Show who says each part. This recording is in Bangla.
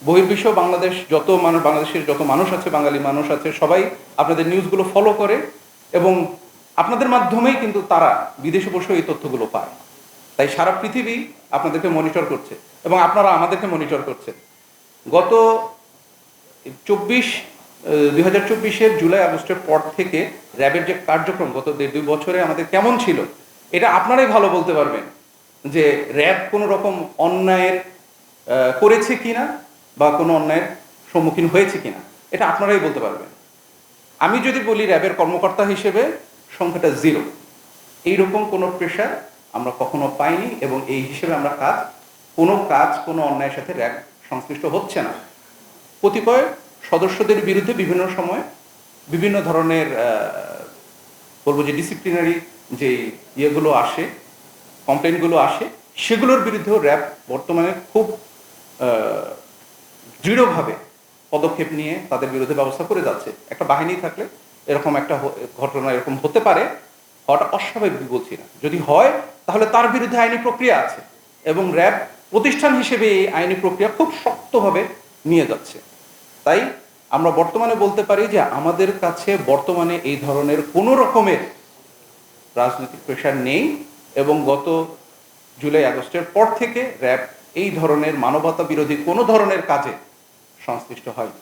Speaker 1: বহির্বিশ্ব বাংলাদেশের যত মানুষ আছে, বাঙালি মানুষ আছে, সবাই আপনাদের নিউজগুলো ফলো করে এবং আপনাদের মাধ্যমেই কিন্তু তারা বিদেশে বসে এই তথ্যগুলো পায়। তাই সারা পৃথিবী আপনাদেরকে মনিটর করছে এবং আপনারা আমাদেরকে মনিটর করছেন। গত 2024-এর জুলাই আগস্টের পর থেকে র্যাবের যে কার্যক্রম গত 1.5-2 বছরে আমাদের কেমন ছিল, এটা আপনারাই ভালো বলতে পারবেন যে র্যাব কোনো রকম অন্যায়ের করেছে কিনা বা কোনো অন্যায়ের সম্মুখীন হয়েছে কিনা, এটা আপনারাই বলতে পারবেন। আমি যদি বলি র্যাবের কর্মকর্তা হিসেবে সংখ্যাটা 0। এইরকম কোনো প্রেশার আমরা কখনো পাইনি এবং এই হিসেবে আমরা কোনো অন্যায়ের সাথে র্যাব সংশ্লিষ্ট হচ্ছে না। কতিপয় সদস্যদের বিরুদ্ধে বিভিন্ন সময় বিভিন্ন ধরনের বলবো যে ডিসিপ্লিনারি যে ইয়েগুলো আসে, কমপ্লেনগুলো আসে, সেগুলোর বিরুদ্ধেও র্যাব বর্তমানে খুব দৃঢ়ভাবে পদক্ষেপ নিয়ে তাদের বিরুদ্ধে ব্যবস্থা করে যাচ্ছে। একটা বাহিনী থাকলে এরকম একটা ঘটনা এরকম হতে পারে, হওয়াটা অস্বাভাবিক বলছি না। যদি হয় তাহলে তার বিরুদ্ধে আইনি প্রক্রিয়া আছে এবং র্যাব প্রতিষ্ঠান হিসেবে এই আইনি প্রক্রিয়া খুব শক্তভাবে নিয়ে যাচ্ছে। তাই আমরা বর্তমানে বলতে পারি যে আমাদের কাছে বর্তমানে এই ধরনের কোনো রকমের রাজনৈতিক প্রেশার নেই এবং গত জুলাই আগস্টের পর থেকে র্যাব এই ধরনের মানবতা বিরোধী কোনো ধরনের কাজে সংশ্লিষ্ট হয়নি।